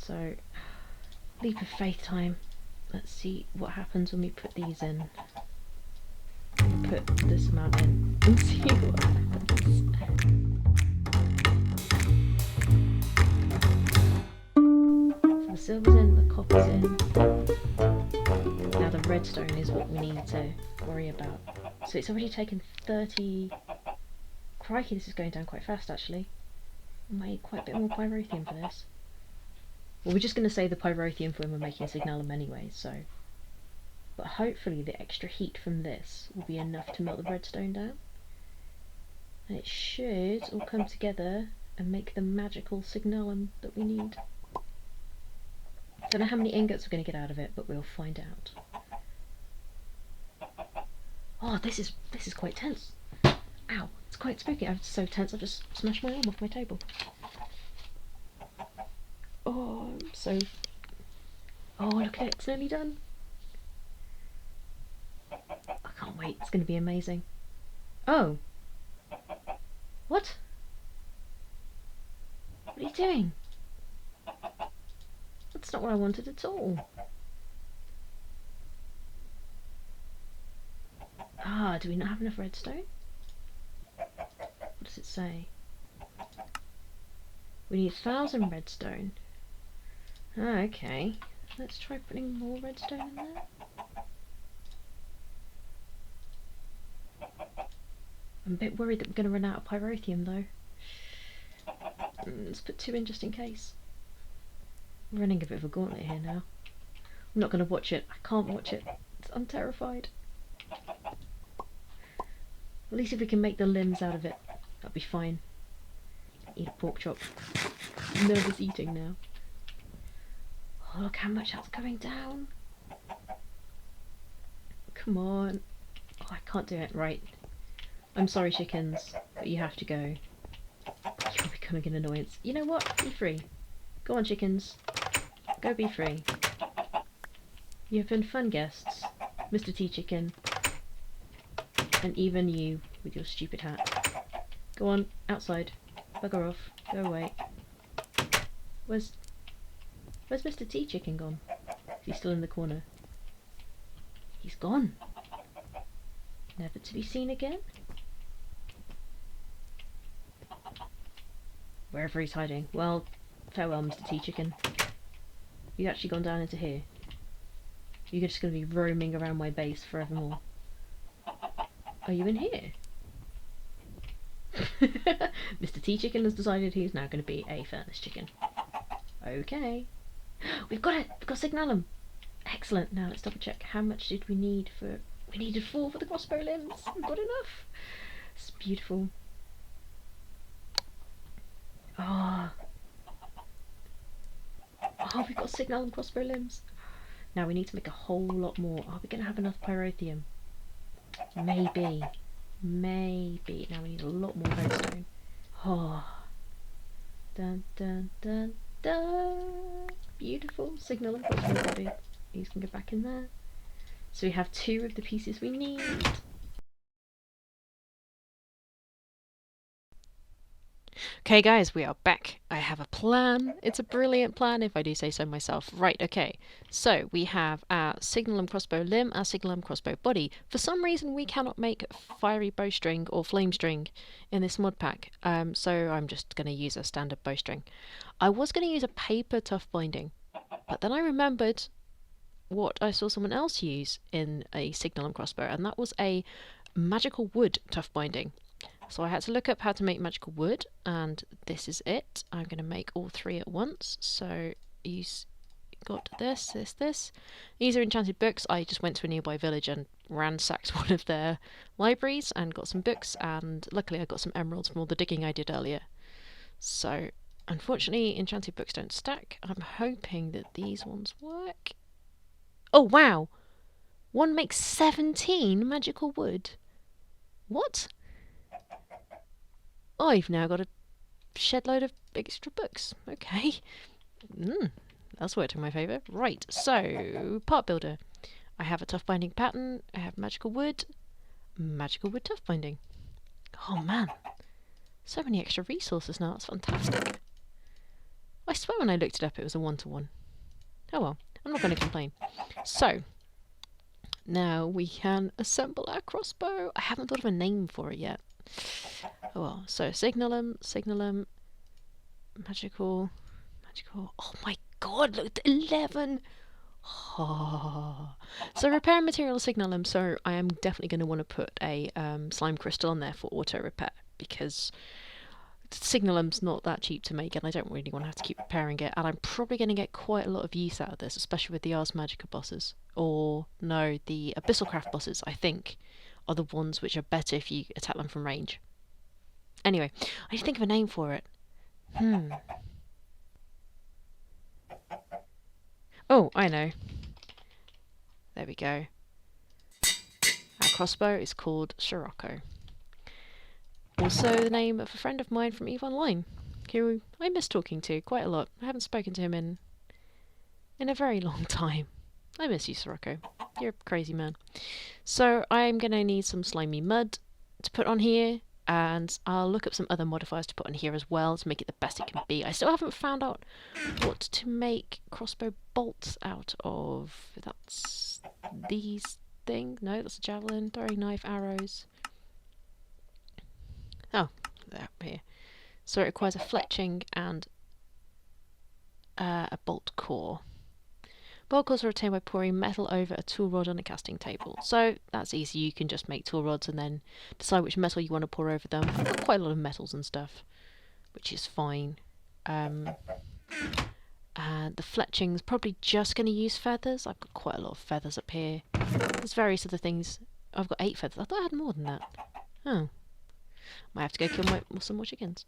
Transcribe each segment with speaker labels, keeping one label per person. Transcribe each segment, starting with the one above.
Speaker 1: So, leap of faith time. Let's see what happens when we put these in. Put this amount in and see what happens. So the silver's in, the copper's in. Now the redstone is what we need to worry about. So it's already taken 30... Crikey, this is going down quite fast actually. I made quite a bit more pyrotheum for this. Well, we're just going to save the pyrotheum for when we're making Signalum anyway, so... But hopefully the extra heat from this will be enough to melt the redstone down. And it should all come together and make the magical Signalum that we need. Don't know how many ingots we're going to get out of it, but we'll find out. Oh, this is quite tense. Ow, it's quite spooky. I'm so tense I've just smashed my arm off my table. Oh, I'm so... Oh, look at it, it's nearly done. I can't wait, it's going to be amazing. Oh. What? What are you doing? That's not what I wanted at all. Ah, do we not have enough redstone? What does it say? We need 1,000 redstone. Ah, okay. Let's try putting more redstone in there. I'm a bit worried that we're going to run out of pyrotheum though. Let's put 2 in just in case. I'm running a bit of a gauntlet here now. I'm not going to watch it. I can't watch it. I'm terrified. At least if we can make the limbs out of it, that'll be fine. Eat a pork chop. I'm nervous eating now. Oh, look how much that's going down. Come on. Oh, I can't do it. Right. I'm sorry, chickens, but you have to go. You're becoming an annoyance. You know what? Be free. Go on, chickens. Go be free. You have been fun guests, Mr. T-Chicken. And even you, with your stupid hat. Go on, outside. Bugger off. Go away. Where's Mr. T-Chicken gone? He's still in the corner. He's gone. Never to be seen again? Wherever he's hiding. Well, farewell, Mr. T-Chicken. You've actually gone down into here. You're just going to be roaming around my base forevermore. Are you in here? Mr. T-Chicken has decided he's now going to be a furnace chicken. Okay. We've got it! We've got Signalum! Excellent. Now let's double check. How much did we need for... We needed 4 for the crossbow limbs. We've got enough. It's beautiful. Ah. Oh, we've got Signalum crossbow limbs. Now we need to make a whole lot more. Are we going to have enough pyrotheum? Maybe. Maybe. Now we need a lot more redstone. Oh. Dun dun dun dun. Beautiful. Signalum crossbow body. These can go back in there. So we have 2 of the pieces we need. Okay guys, we are back. I have a plan. It's a brilliant plan if I do say so myself. Right, okay. So we have our Signalum crossbow limb, our Signalum crossbow body. For some reason we cannot make fiery bowstring or flame string in this mod pack. So I'm just going to use a standard bowstring. I was going to use a paper tough binding, but then I remembered what I saw someone else use in a Signalum crossbow, and that was a magical wood tough binding. So I had to look up how to make magical wood, and this is it. I'm going to make all 3 at once. So you've got this. These are enchanted books. I just went to a nearby village and ransacked one of their libraries and got some books, and luckily I got some emeralds from all the digging I did earlier. So unfortunately enchanted books don't stack. I'm hoping that these ones work. Oh wow! One makes 17 magical wood. What? I've now got a shed load of extra books. Okay. That's worked in my favour. Right, so part builder. I have a tough binding pattern, I have magical wood tough binding. Oh man. So many extra resources now, that's fantastic. swear when I looked it up it was a 1-to-1. Oh well, I'm not going to complain. So, now we can assemble our crossbow. I haven't thought of a name for it yet. Oh well, so Signalum, magical. Oh my god, look at 11! Oh. So repair material Signalum, so I am definitely going to want to put a slime crystal on there for auto repair, because Signalum's not that cheap to make and I don't really want to have to keep repairing it, and I'm probably going to get quite a lot of use out of this, especially with the Ars Magica bosses. Or, no, the Abyssalcraft bosses, I think, are the ones which are better if you attack them from range. Anyway, I need to think of a name for it. Oh, I know. There we go. Our crossbow is called Sirocco. Also the name of a friend of mine from EVE Online, who I miss talking to quite a lot. I haven't spoken to him in a very long time. I miss you, Sirocco. You're a crazy man. So I'm going to need some slimy mud to put on here, and I'll look up some other modifiers to put on here as well to make it the best it can be. I still haven't found out what to make crossbow bolts out of. That's these things. No, that's a javelin, throwing knife, arrows. Oh, they're up here. So it requires a fletching and a bolt core. Bolt cores are obtained by pouring metal over a tool rod on a casting table. So that's easy. You can just make tool rods and then decide which metal you want to pour over them. I've got quite a lot of metals and stuff, which is fine. And the fletching's probably just going to use feathers. I've got quite a lot of feathers up here. There's various other things. I've got 8 feathers. I thought I had more than that. Oh. Might have to go kill some more chickens.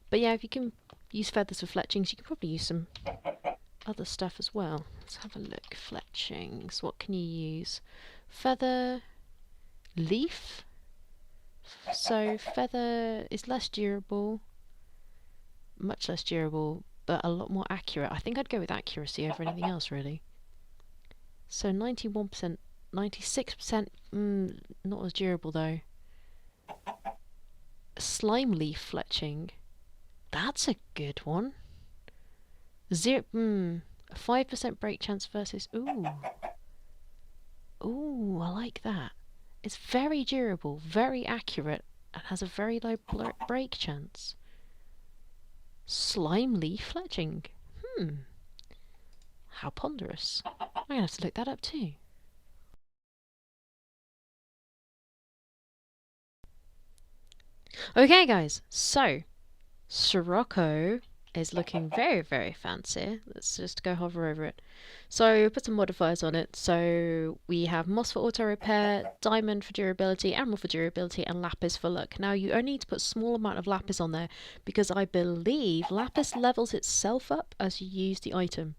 Speaker 1: But yeah, if you can use feathers for fletchings, you can probably use some other stuff as well. Let's have a look. Fletchings. What can you use? Feather, leaf. So feather is less durable, much less durable, but a lot more accurate. I think I'd go with accuracy over anything else, really. So 91%, 96%, not as durable though. Slime leaf fletching. That's a good one. 5% break chance versus... Ooh, I like that. It's very durable, very accurate, and has a very low break chance. Slime leaf fletching. How ponderous. I'm going to have to look that up too. Okay guys, so Sirocco is looking very, very fancy. Let's just go hover over it. So put some modifiers on it. So we have moss for auto repair, diamond for durability, emerald for durability, and lapis for luck. Now you only need to put a small amount of lapis on there because I believe lapis levels itself up as you use the item.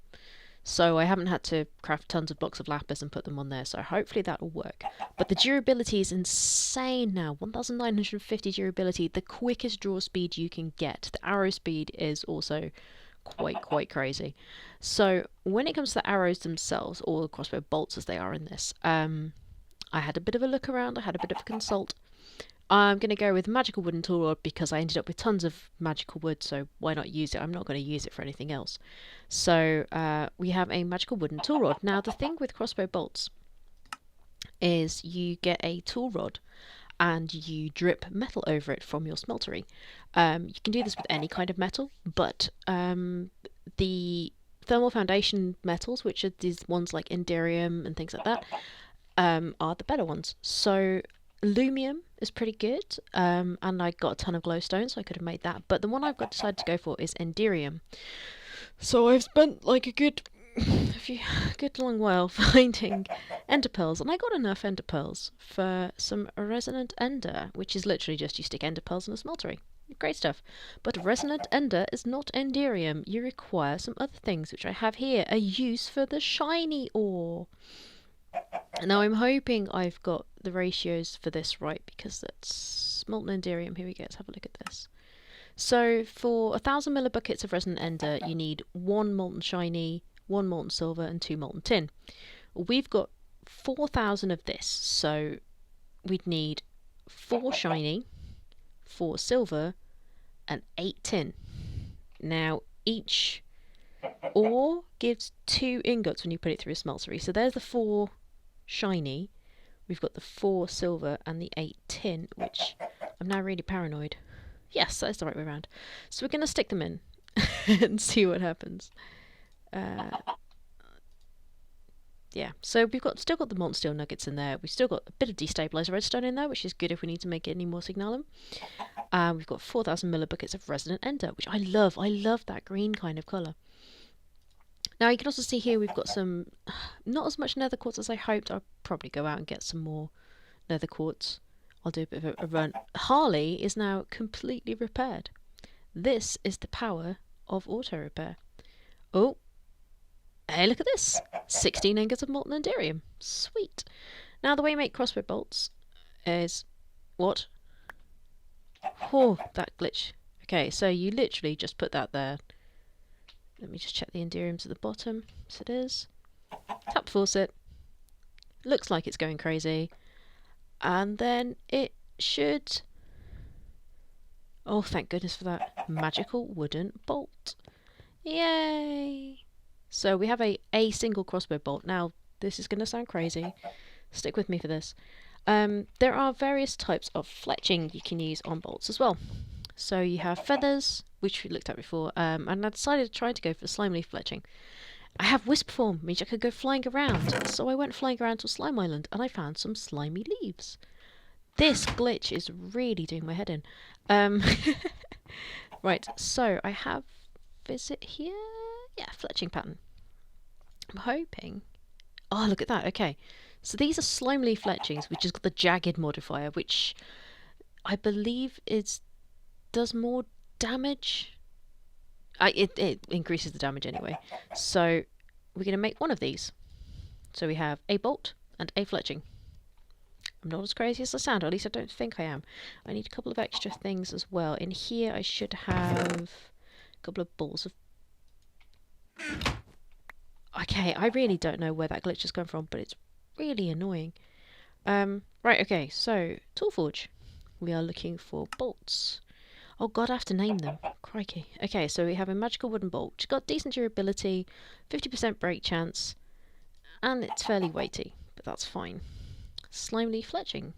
Speaker 1: So I haven't had to craft tons of blocks of lapis and put them on there, so hopefully that will work. But the durability is insane now. 1950 durability, the quickest draw speed you can get. The arrow speed is also quite crazy. So when it comes to the arrows themselves, or the crossbow bolts as they are in this, I had a bit of a look around, I had a bit of a consult. I'm going to go with magical wooden tool rod because I ended up with tons of magical wood, so why not use it? I'm not going to use it for anything else. So we have a magical wooden tool rod. Now the thing with crossbow bolts is you get a tool rod and you drip metal over it from your smeltery. You can do this with any kind of metal, but the thermal foundation metals, which are these ones like Enderium and things like that, are the better ones. So Lumium is pretty good, and I got a ton of glowstone, so I could have made that. But the one I've decided to go for is Enderium. So I've spent like a good long while finding ender pearls, and I got enough ender pearls for some resonant ender, which is literally just you stick ender pearls in a smeltery. Great stuff. But resonant ender is not Enderium. You require some other things, which I have here. A use for the shiny ore. Now I'm hoping I've got the ratios for this right, because that's molten enderium. Here we go, let's have a look at this. So for 1000 millibuckets of resonant ender you need 1 molten shiny, 1 molten silver and 2 molten tin. We've got 4000 of this, so we'd need 4 shiny, 4 silver and 8 tin. Now each Ore gives 2 ingots when you put it through a smeltery. So there's the 4 shiny. We've got the 4 silver and the 8 tin, which I'm now really paranoid. Yes, that is the right way around. So we're going to stick them in and see what happens. Yeah, so we've still got the Molten Steel nuggets in there. We've still got a bit of destabilizer redstone in there, which is good if we need to make any more Signalum. We've got 4,000 millibuckets of Resonant Ender, which I love. I love that green kind of colour. Now you can also see here we've got some, not as much nether quartz as I hoped. I'll probably go out and get some more nether quartz. I'll do a bit of a run. Harley is now completely repaired. This is the power of auto repair. Oh, hey, look at this. 16 ingots of molten Enderium. Sweet. Now the way you make crossbow bolts is... What? Oh, that glitch. Okay, so you literally just put that there. Let me just check the Enderiums at the bottom. Yes, it is. Tap force it. Looks like it's going crazy. And then it should... Oh, thank goodness for that. Magical wooden bolt. Yay! So we have a single crossbow bolt. Now, this is going to sound crazy. Stick with me for this. There are various types of fletching you can use on bolts as well. So you have feathers, which we looked at before, and I decided to try to go for slime leaf fletching. I have wisp form, which I could go flying around. So I went flying around to a slime island, and I found some slimy leaves. This glitch is really doing my head in. Right, so I have... Is it here? Yeah, fletching pattern. I'm hoping... Oh, look at that. Okay. So these are slime leaf fletchings, which has got the jagged modifier, which I believe does more damage. It increases the damage anyway. So we're going to make one of these. So we have a bolt and a fletching. I'm not as crazy as I sound, or at least I don't think I am. I need a couple of extra things as well. In here I should have a couple of balls of... Okay, I really don't know where that glitch has come from, but it's really annoying. Right, okay, so Toolforge. We are looking for bolts. Oh god, I have to name them. Crikey. Okay, so we have a magical wooden bolt. It's got decent durability, 50% break chance, and it's fairly weighty, but that's fine. Slime leaf fletching.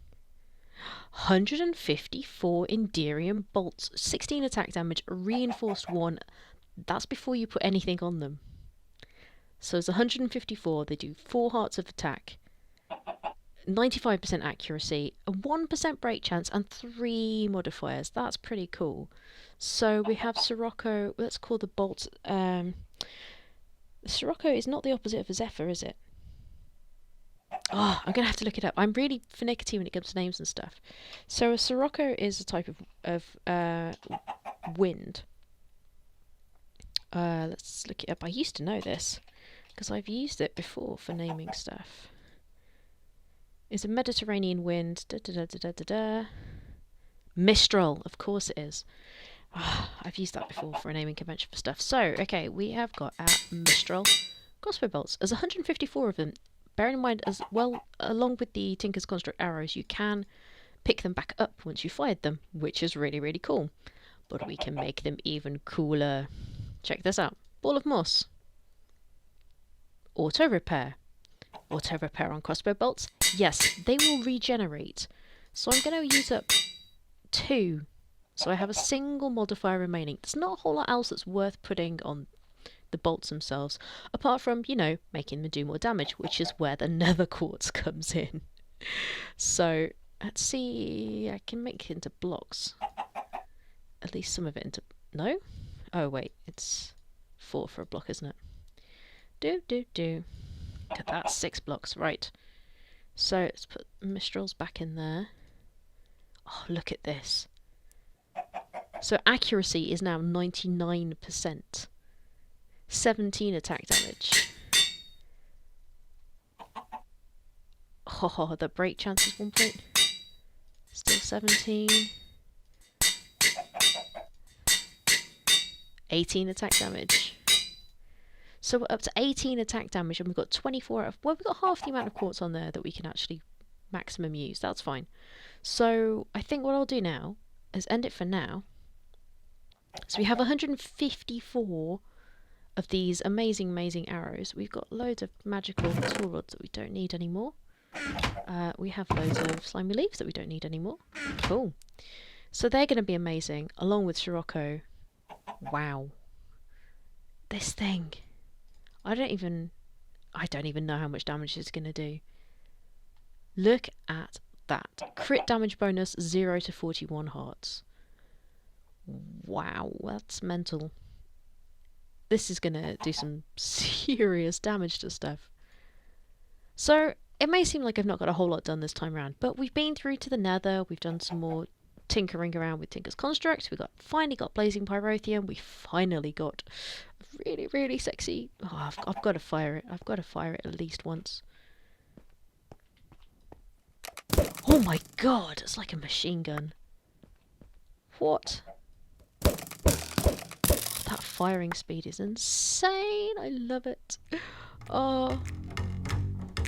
Speaker 1: 154 Enderium bolts, 16 attack damage, reinforced 1. That's before you put anything on them. So it's 154. They do 4 hearts of attack, 95% accuracy, a 1% break chance, and 3 modifiers. That's pretty cool. So we have Sirocco. Let's call the bolt. Sirocco is not the opposite of a Zephyr, is it? Oh, I'm going to have to look it up. I'm really finicky when it comes to names and stuff. So a Sirocco is a type of wind. Let's look it up. I used to know this because I've used it before for naming stuff. It's a Mediterranean wind. Da, da, da, da, da, da, da. Mistral, of course it is. Oh, I've used that before for a naming convention for stuff. So, okay, we have got our Mistral crossbow bolts. There's 154 of them. Bearing in mind, as well, along with the Tinker's Construct arrows, you can pick them back up once you fired them, which is really, really cool. But we can make them even cooler. Check this out. Ball of moss. Auto repair. Auto repair on crossbow bolts. Yes, they will regenerate. So I'm going to use up 2. So I have a single modifier remaining. There's not a whole lot else that's worth putting on the bolts themselves, apart from, you know, making them do more damage, which is where the nether quartz comes in. So let's see. I can make it into blocks. At least some of it into... No? Oh, wait. It's 4 for a block, isn't it? Look at that. 6 blocks. Right. So let's put Mistrals back in there. Oh, look at this. So accuracy is now 99%. 17 attack damage. Oh, the break chance is 1 point. Still 17. 18 attack damage. So we're up to 18 attack damage, and we've got 24 out of... Well, we've got half the amount of quartz on there that we can actually maximum use. That's fine. So I think what I'll do now is end it for now. So we have 154 of these amazing, amazing arrows. We've got loads of magical tool rods that we don't need anymore. We have loads of slimy leaves that we don't need anymore. Cool. So they're going to be amazing, along with Sirocco. Wow. This thing. I don't even know how much damage it's going to do. Look at that. Crit damage bonus 0 to 41 hearts. Wow, that's mental. This is going to do some serious damage to stuff. So, it may seem like I've not got a whole lot done this time around, but we've been through to the Nether, we've done some more tinkering around with Tinker's Construct, finally got Blazing Pyrotheum, we finally got a really, really sexy... Oh, I've got to fire it. I've got to fire it at least once. Oh my god, it's like a machine gun. What? That firing speed is insane. I love it. Oh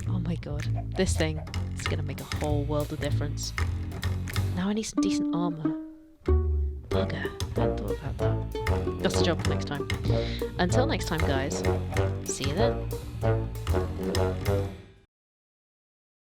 Speaker 1: my god. This thing is going to make a whole world of difference. Now I need some decent armour. Bugger. I hadn't thought about that. That's the job for next time. Until next time, guys. See you then.